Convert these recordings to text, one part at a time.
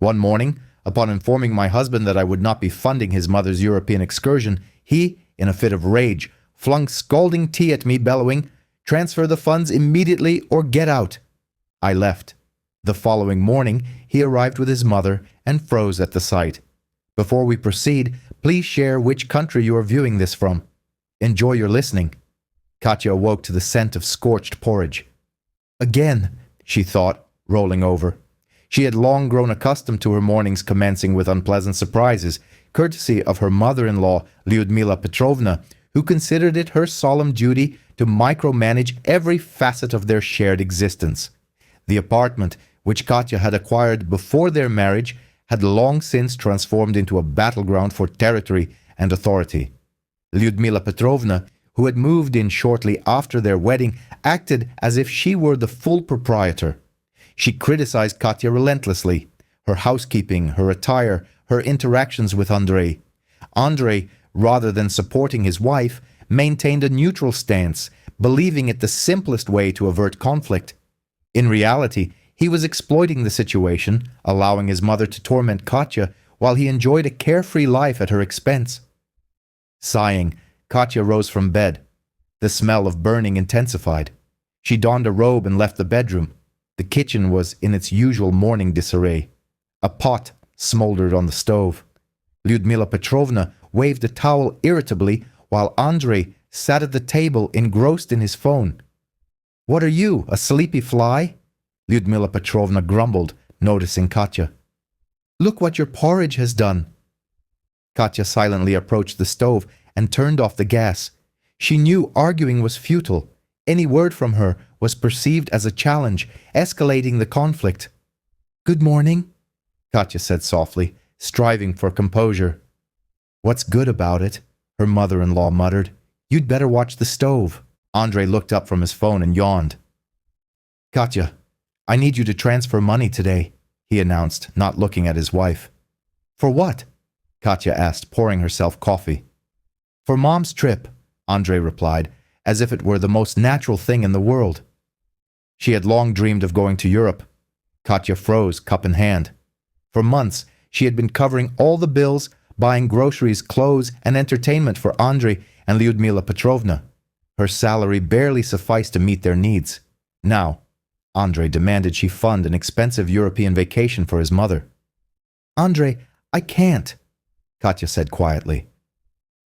One morning, upon informing my husband that I would not be funding his mother's European excursion, he, in a fit of rage, flung scalding tea at me, bellowing, "Transfer the funds immediately or get out." I left. The following morning, he arrived with his mother and froze at the sight. Before we proceed, please share which country you are viewing this from. Enjoy your listening. Katya awoke to the scent of scorched porridge. Again, she thought, rolling over. She had long grown accustomed to her mornings commencing with unpleasant surprises, courtesy of her mother-in-law, Lyudmila Petrovna, who considered it her solemn duty to micromanage every facet of their shared existence. The apartment, which Katya had acquired before their marriage, had long since transformed into a battleground for territory and authority. Lyudmila Petrovna, who had moved in shortly after their wedding, acted as if she were the full proprietor. She criticized Katya relentlessly, her housekeeping, her attire, her interactions with Andrei. Andrei, rather than supporting his wife, maintained a neutral stance, believing it the simplest way to avert conflict. In reality, he was exploiting the situation, allowing his mother to torment Katya while he enjoyed a carefree life at her expense. Sighing, Katya rose from bed. The smell of burning intensified. She donned a robe and left the bedroom. The kitchen was in its usual morning disarray. A pot smoldered on the stove. Lyudmila Petrovna waved a towel irritably while Andrei sat at the table engrossed in his phone. "What are you, a sleepy fly?" Lyudmila Petrovna grumbled, noticing Katya. "Look what your porridge has done." Katya silently approached the stove and turned off the gas. She knew arguing was futile. Any word from her was perceived as a challenge, escalating the conflict. "Good morning," Katya said softly, striving for composure. "What's good about it?" her mother-in-law muttered. "You'd better watch the stove." Andrei looked up from his phone and yawned. "Katya, I need you to transfer money today," he announced, not looking at his wife. "For what?" Katya asked, pouring herself coffee. "For Mom's trip," Andrei replied, as if it were the most natural thing in the world. She had long dreamed of going to Europe. Katya froze, cup in hand. For months, she had been covering all the bills, buying groceries, clothes, and entertainment for Andrei and Lyudmila Petrovna. Her salary barely sufficed to meet their needs. Now, Andrei demanded she fund an expensive European vacation for his mother. "Andrei, I can't," Katya said quietly.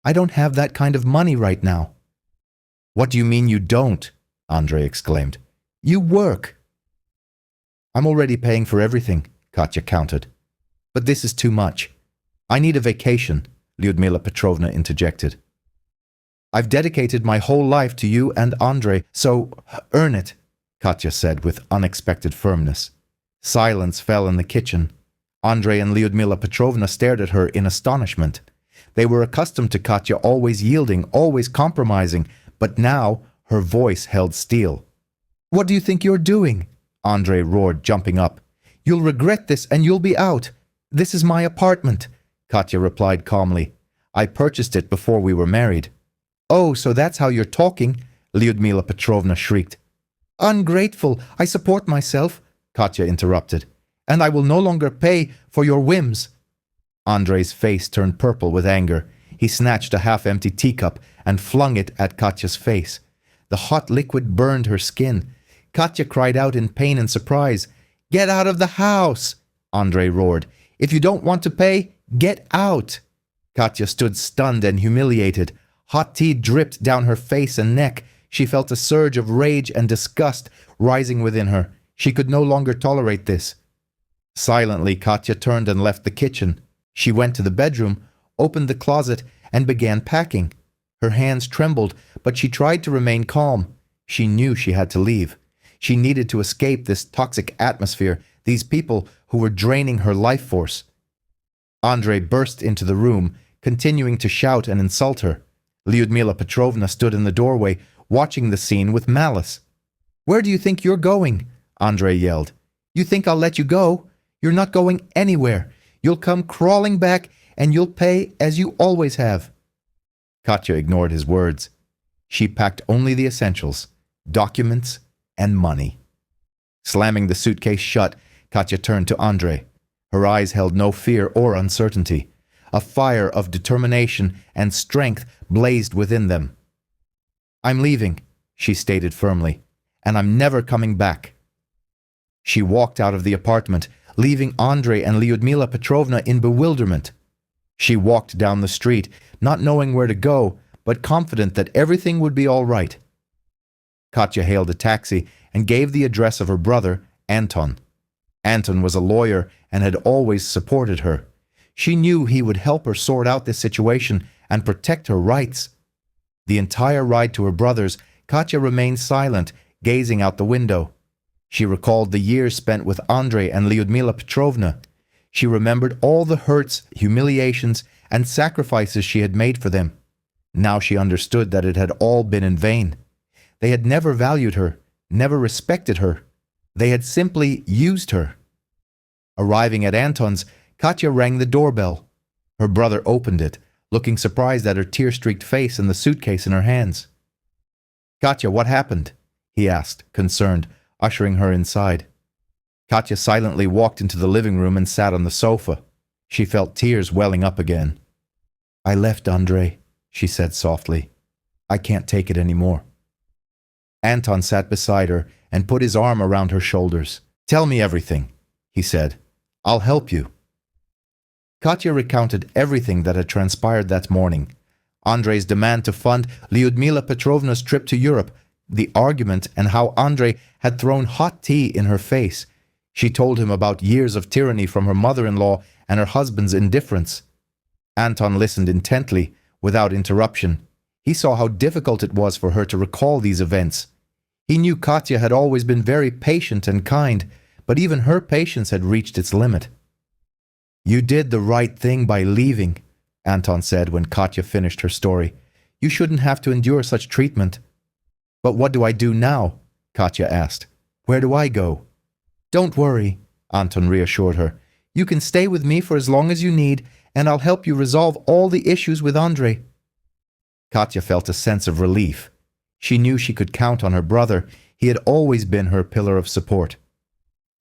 "I don't have that kind of money right now." "What do you mean you don't?" Andrei exclaimed. "You work." "I'm already paying for everything," Katya countered. "But this is too much. I need a vacation," Lyudmila Petrovna interjected. "I've dedicated my whole life to you and Andrei, so earn it," Katya said with unexpected firmness. Silence fell in the kitchen. Andrei and Lyudmila Petrovna stared at her in astonishment. They were accustomed to Katya always yielding, always compromising, but now her voice held steel. "What do you think you're doing?" Andrei roared, jumping up. "You'll regret this and you'll be out. This is my apartment," Katya replied calmly. "I purchased it before we were married." "Oh, so that's how you're talking," Lyudmila Petrovna shrieked. "Ungrateful! I support myself," Katya interrupted. "And I will no longer pay for your whims." Andrei's face turned purple with anger. He snatched a half-empty teacup and flung it at Katya's face. The hot liquid burned her skin. Katya cried out in pain and surprise. "Get out of the house!" Andrei roared. "If you don't want to pay, get out!" Katya stood stunned and humiliated. Hot tea dripped down her face and neck. She felt a surge of rage and disgust rising within her. She could no longer tolerate this. Silently, Katya turned and left the kitchen. She went to the bedroom, opened the closet, and began packing. Her hands trembled, but she tried to remain calm. She knew she had to leave. She needed to escape this toxic atmosphere, these people who were draining her life force. Andrei burst into the room, continuing to shout and insult her. Lyudmila Petrovna stood in the doorway, watching the scene with malice. "Where do you think you're going?" Andrei yelled. "You think I'll let you go? You're not going anywhere. You'll come crawling back, and you'll pay as you always have." Katya ignored his words. She packed only the essentials, documents and money. Slamming the suitcase shut, Katya turned to Andrei. Her eyes held no fear or uncertainty. A fire of determination and strength blazed within them. "I'm leaving," she stated firmly, "and I'm never coming back." She walked out of the apartment, leaving Andrei and Lyudmila Petrovna in bewilderment. She walked down the street, not knowing where to go, but confident that everything would be all right. Katya hailed a taxi and gave the address of her brother, Anton. Anton was a lawyer and had always supported her. She knew he would help her sort out this situation and protect her rights. The entire ride to her brother's, Katya remained silent, gazing out the window. She recalled the years spent with Andrei and Lyudmila Petrovna. She remembered all the hurts, humiliations, and sacrifices she had made for them. Now she understood that it had all been in vain. They had never valued her, never respected her. They had simply used her. Arriving at Anton's, Katya rang the doorbell. Her brother opened it, looking surprised at her tear-streaked face and the suitcase in her hands. "Katya, what happened?" he asked, concerned, ushering her inside. Katya silently walked into the living room and sat on the sofa. She felt tears welling up again. "I left Andrei," she said softly. "I can't take it anymore." Anton sat beside her and put his arm around her shoulders. "Tell me everything," he said. "I'll help you." Katya recounted everything that had transpired that morning. Andrei's demand to fund Lyudmila Petrovna's trip to Europe, the argument, and how Andrei had thrown hot tea in her face. She told him about years of tyranny from her mother-in-law and her husband's indifference. Anton listened intently, without interruption. He saw how difficult it was for her to recall these events. He knew Katya had always been very patient and kind, but even her patience had reached its limit. "You did the right thing by leaving," Anton said when Katya finished her story. "You shouldn't have to endure such treatment." "But what do I do now?" Katya asked. "Where do I go?" "Don't worry," Anton reassured her. "You can stay with me for as long as you need, and I'll help you resolve all the issues with Andrei." Katya felt a sense of relief. She knew she could count on her brother. He had always been her pillar of support.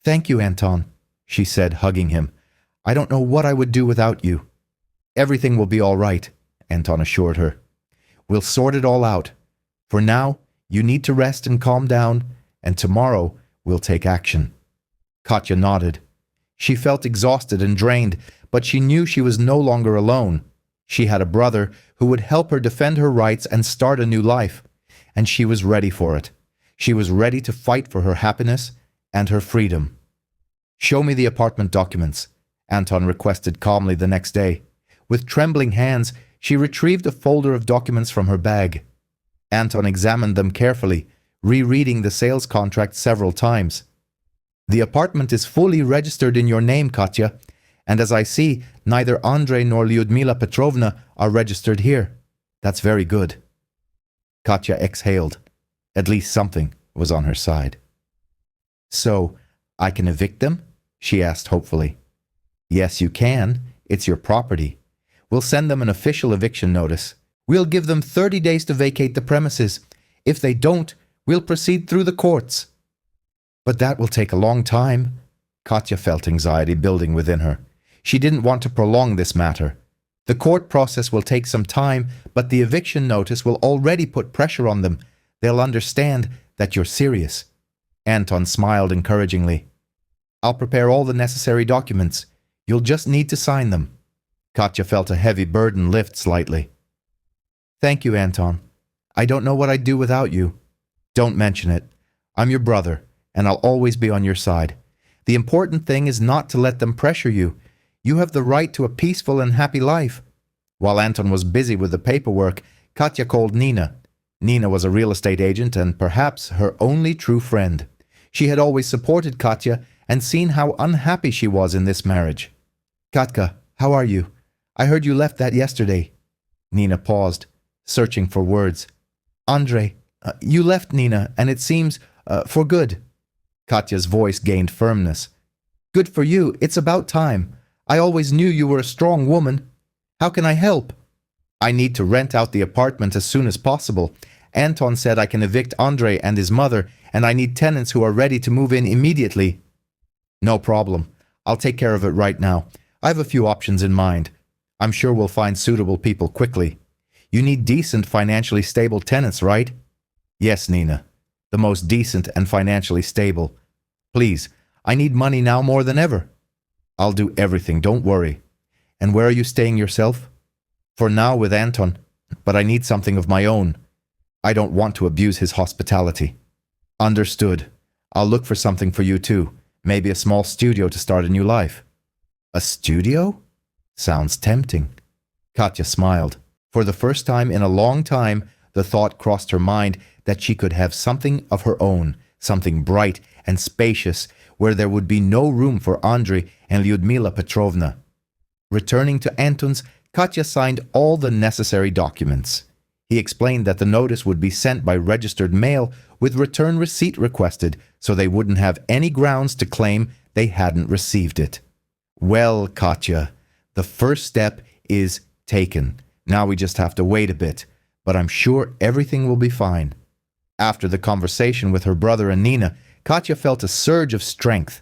"Thank you, Anton," she said, hugging him. "I don't know what I would do without you." "Everything will be all right," Anton assured her. "We'll sort it all out. For now, you need to rest and calm down, and tomorrow we'll take action." Katya nodded. She felt exhausted and drained, but she knew she was no longer alone. She had a brother who would help her defend her rights and start a new life, and she was ready for it. She was ready to fight for her happiness and her freedom. "Show me the apartment documents," Anton requested calmly the next day. With trembling hands, she retrieved a folder of documents from her bag. Anton examined them carefully, rereading the sales contract several times. "The apartment is fully registered in your name, Katya, and as I see, neither Andrei nor Lyudmila Petrovna are registered here. That's very good." Katya exhaled. At least something was on her side. "So, I can evict them?" she asked hopefully. "Yes, you can. It's your property. We'll send them an official eviction notice. We'll give them 30 days to vacate the premises. If they don't, we'll proceed through the courts." "But that will take a long time." Katya felt anxiety building within her. She didn't want to prolong this matter. The court process will take some time, but the eviction notice will already put pressure on them. They'll understand that you're serious. Anton smiled encouragingly. "I'll prepare all the necessary documents. You'll just need to sign them." Katya felt a heavy burden lift slightly. "Thank you, Anton. I don't know what I'd do without you." "Don't mention it. I'm your brother, and I'll always be on your side. The important thing is not to let them pressure you. You have the right to a peaceful and happy life." While Anton was busy with the paperwork, Katya called Nina. Nina was a real estate agent and perhaps her only true friend. She had always supported Katya and seen how unhappy she was in this marriage. "Katka, how are you? I heard you left that yesterday." Nina paused, searching for words. "Andrei, you left, Nina, and it seems, for good." Katya's voice gained firmness. "Good for you. It's about time. I always knew you were a strong woman. How can I help?" "I need to rent out the apartment as soon as possible. Anton said I can evict Andrei and his mother, and I need tenants who are ready to move in immediately." "No problem. I'll take care of it right now. I have a few options in mind. I'm sure we'll find suitable people quickly. You need decent, financially stable tenants, right? Yes, Nina. The most decent and financially stable. Please, I need money now more than ever. I'll do everything, don't worry. And where are you staying yourself? For now with Anton, but I need something of my own. I don't want to abuse his hospitality. Understood. I'll look for something for you too. Maybe a small studio to start a new life. A studio? Sounds tempting. Katya smiled. For the first time in a long time, the thought crossed her mind that she could have something of her own, something bright and spacious, where there would be no room for Andrei and Lyudmila Petrovna. Returning to Anton's, Katya signed all the necessary documents. He explained that the notice would be sent by registered mail with return receipt requested, so they wouldn't have any grounds to claim they hadn't received it. Well, Katya, the first step is taken. Now we just have to wait a bit, but I'm sure everything will be fine. After the conversation with her brother and Nina, Katya felt a surge of strength.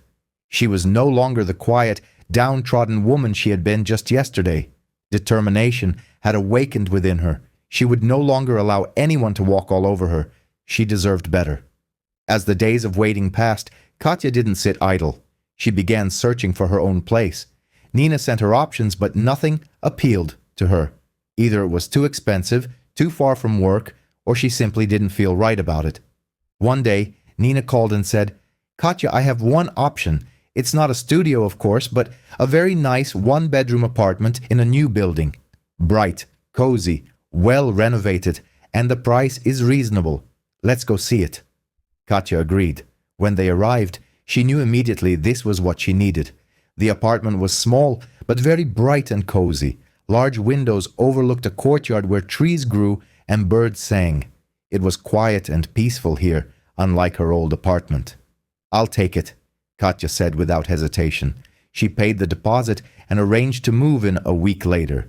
She was no longer the quiet, downtrodden woman she had been just yesterday. Determination had awakened within her. She would no longer allow anyone to walk all over her. She deserved better. As the days of waiting passed, Katya didn't sit idle. She began searching for her own place. Nina sent her options, but nothing appealed to her. Either it was too expensive, too far from work, or she simply didn't feel right about it. One day, Nina called and said, "Katya, I have one option. It's not a studio, of course, but a very nice one-bedroom apartment in a new building. Bright, cozy, well renovated, and the price is reasonable. Let's go see it." Katya agreed. When they arrived, she knew immediately this was what she needed. The apartment was small, but very bright and cozy. Large windows overlooked a courtyard where trees grew and birds sang. It was quiet and peaceful here, unlike her old apartment. "I'll take it," Katya said without hesitation. She paid the deposit and arranged to move in a week later.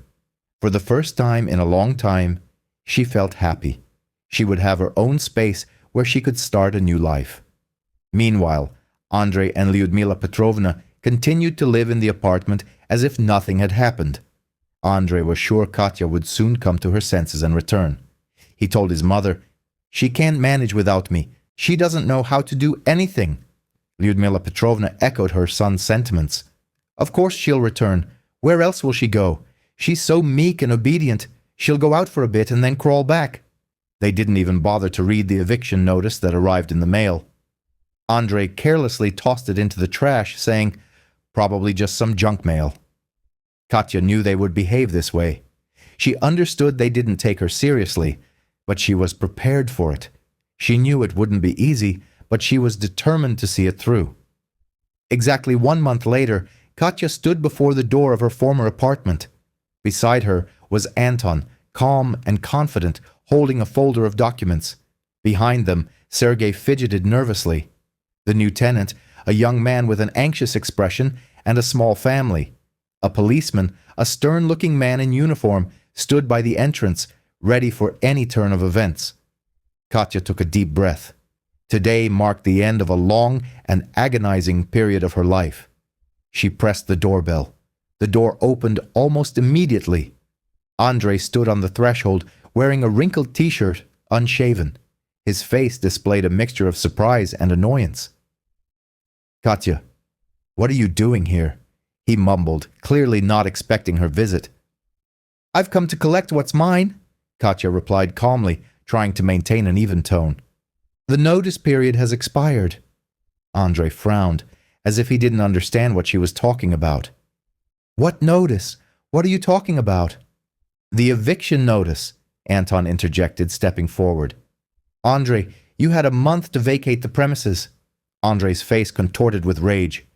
For the first time in a long time, she felt happy. She would have her own space where she could start a new life. Meanwhile, Andrei and Lyudmila Petrovna continued to live in the apartment as if nothing had happened. Andrei was sure Katya would soon come to her senses and return. He told his mother, "She can't manage without me. She doesn't know how to do anything." Lyudmila Petrovna echoed her son's sentiments. "Of course she'll return. Where else will she go? She's so meek and obedient. She'll go out for a bit and then crawl back." They didn't even bother to read the eviction notice that arrived in the mail. Andrei carelessly tossed it into the trash, saying, "Probably just some junk mail." Katya knew they would behave this way. She understood they didn't take her seriously, but she was prepared for it. She knew it wouldn't be easy, but she was determined to see it through. Exactly 1 month later, Katya stood before the door of her former apartment. Beside her was Anton, calm and confident, holding a folder of documents. Behind them, Sergei fidgeted nervously. The new tenant, a young man with an anxious expression and a small family. A policeman, a stern-looking man in uniform, stood by the entrance, ready for any turn of events. Katya took a deep breath. Today marked the end of a long and agonizing period of her life. She pressed the doorbell. The door opened almost immediately. Andrei stood on the threshold, wearing a wrinkled t-shirt, unshaven. His face displayed a mixture of surprise and annoyance. "Katya, what are you doing here?" he mumbled, clearly not expecting her visit. "I've come to collect what's mine," Katya replied calmly, trying to maintain an even tone. "The notice period has expired." Andrei frowned, as if he didn't understand what she was talking about. "What notice? What are you talking about?" "The eviction notice," Anton interjected, stepping forward. "Andrei, you had a month to vacate the premises." Andrei's face contorted with rage.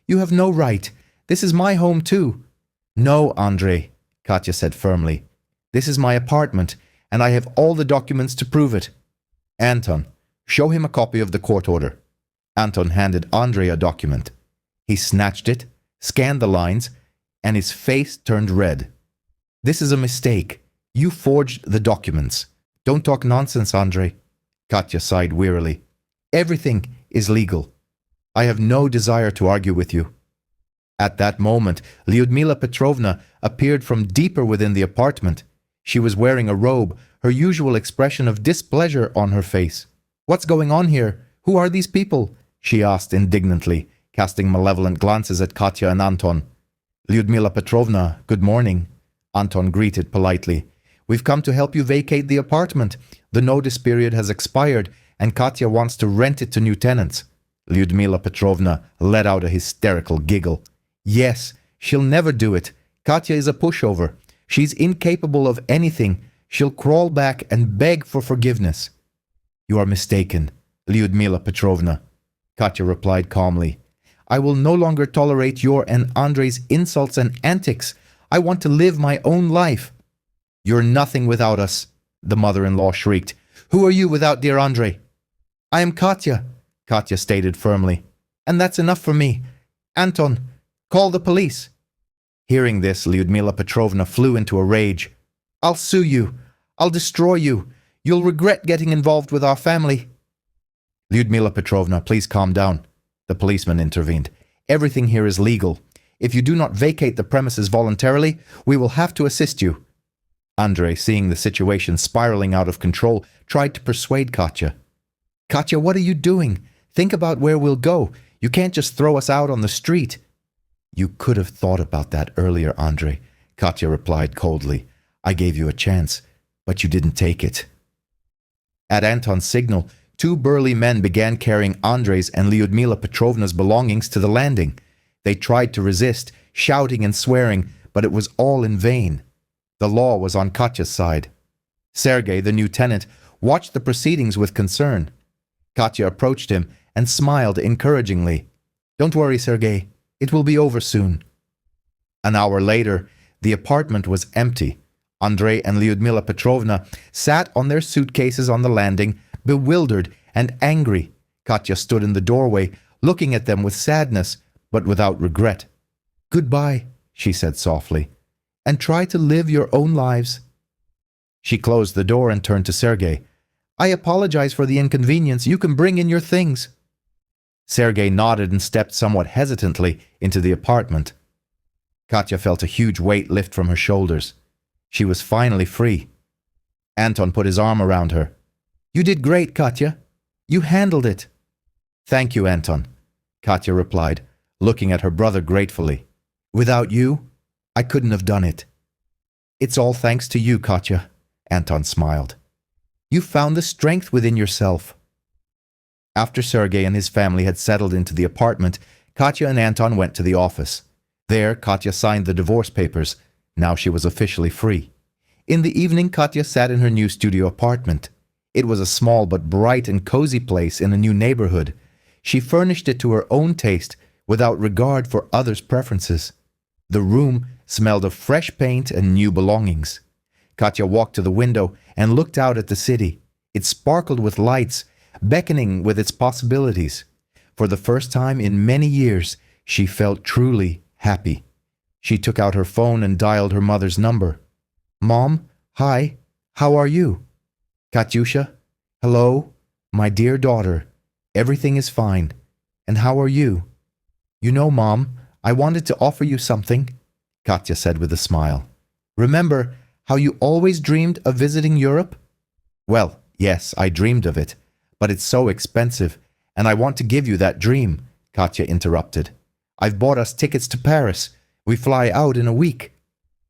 "You have no right. This is my home too." "No, Andrei," Katya said firmly. "This is my apartment, and I have all the documents to prove it." "Anton, show him a copy of the court order." Anton handed Andrei a document. He snatched it, scanned the lines, and his face turned red. "This is a mistake. You forged the documents." "Don't talk nonsense, Andrei." Katya sighed wearily. "Everything is legal. I have no desire to argue with you." At that moment, Lyudmila Petrovna appeared from deeper within the apartment. She was wearing a robe, her usual expression of displeasure on her face. "What's going on here? Who are these people?" she asked indignantly, casting malevolent glances at Katya and Anton. "Lyudmila Petrovna, good morning," Anton greeted politely. "We've come to help you vacate the apartment. The notice period has expired, and Katya wants to rent it to new tenants." Lyudmila Petrovna let out a hysterical giggle. "Yes, she'll never do it. Katya is a pushover. She's incapable of anything. She'll crawl back and beg for forgiveness." "You are mistaken, Lyudmila Petrovna," Katya replied calmly. "I will no longer tolerate your and Andrei's insults and antics. I want to live my own life." "You're nothing without us," the mother-in-law shrieked. "Who are you without dear Andrei?" "I am Katya," Katya stated firmly. "And that's enough for me. Anton, call the police." Hearing this, Lyudmila Petrovna flew into a rage. "I'll sue you. I'll destroy you. You'll regret getting involved with our family." "Lyudmila Petrovna, please calm down," the policeman intervened. "Everything here is legal. If you do not vacate the premises voluntarily, we will have to assist you." Andrei, seeing the situation spiraling out of control, tried to persuade Katya. "Katya, what are you doing? Think about where we'll go. You can't just throw us out on the street." "You could have thought about that earlier, Andrei," Katya replied coldly. "I gave you a chance, but you didn't take it." At Anton's signal, two burly men began carrying Andrei's and Lyudmila Petrovna's belongings to the landing. They tried to resist, shouting and swearing, but it was all in vain. The law was on Katya's side. Sergei, the new tenant, watched the proceedings with concern. Katya approached him and smiled encouragingly. "Don't worry, Sergei. It will be over soon." An hour later, the apartment was empty. Andrei and Lyudmila Petrovna sat on their suitcases on the landing, bewildered and angry. Katya stood in the doorway, looking at them with sadness, but without regret. "Goodbye," she said softly, "and try to live your own lives." She closed the door and turned to Sergei. "I apologize for the inconvenience. You can bring in your things." Sergei nodded and stepped somewhat hesitantly into the apartment. Katya felt a huge weight lift from her shoulders. She was finally free. Anton put his arm around her. "You did great, Katya. You handled it." "Thank you, Anton," Katya replied, looking at her brother gratefully. "Without you, I couldn't have done it." "It's all thanks to you, Katya," Anton smiled. "You found the strength within yourself." After Sergei and his family had settled into the apartment, Katya and Anton went to the office. There, Katya signed the divorce papers. Now she was officially free. In the evening, Katya sat in her new studio apartment. It was a small but bright and cozy place in a new neighborhood. She furnished it to her own taste, without regard for others' preferences. The room smelled of fresh paint and new belongings. Katya walked to the window and looked out at the city. It sparkled with lights, beckoning with its possibilities. For the first time in many years, she felt truly happy. She took out her phone and dialed her mother's number. "Mom, hi, how are you?" "Katyusha, hello, my dear daughter. Everything is fine. And how are you?" "You know, Mom, I wanted to offer you something," Katya said with a smile. "Remember how you always dreamed of visiting Europe?" "Well, yes, I dreamed of it. But it's so expensive, and I want to give you that dream," Katya interrupted. "I've bought us tickets to Paris. We fly out in a week."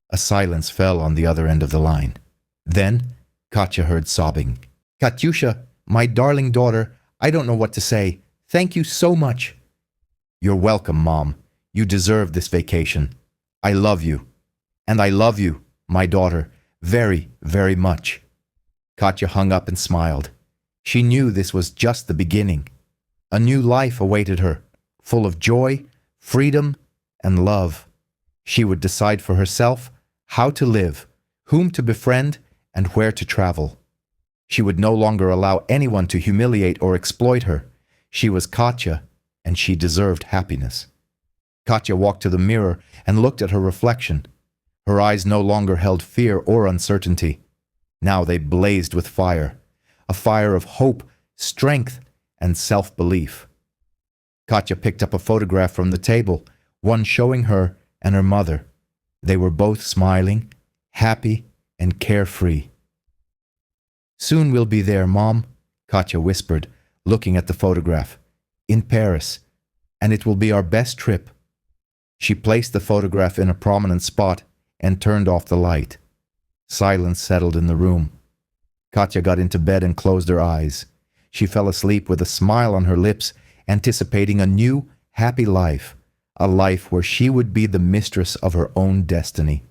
A silence fell on the other end of the line. Then Katya heard sobbing. "Katyusha, my darling daughter, I don't know what to say. Thank you so much." "You're welcome, Mom. You deserve this vacation. I love you. And I love you, my daughter, very, very much." Katya hung up and smiled. She knew this was just the beginning. A new life awaited her, full of joy, freedom, and love. She would decide for herself how to live, whom to befriend, and where to travel. She would no longer allow anyone to humiliate or exploit her. She was Katya, and she deserved happiness. Katya walked to the mirror and looked at her reflection. Her eyes no longer held fear or uncertainty. Now they blazed with fire, a fire of hope, strength, and self-belief. Katya picked up a photograph from the table. one showing her and her mother. They were both smiling, happy, and carefree. Soon we'll be there, Mom, Katya whispered, looking at the photograph. In Paris. And it will be our best trip. She placed the photograph in a prominent spot and turned off the light. Silence settled in the room. Katya got into bed and closed her eyes. She fell asleep with a smile on her lips, anticipating a new, happy life, a life where she would be the mistress of her own destiny.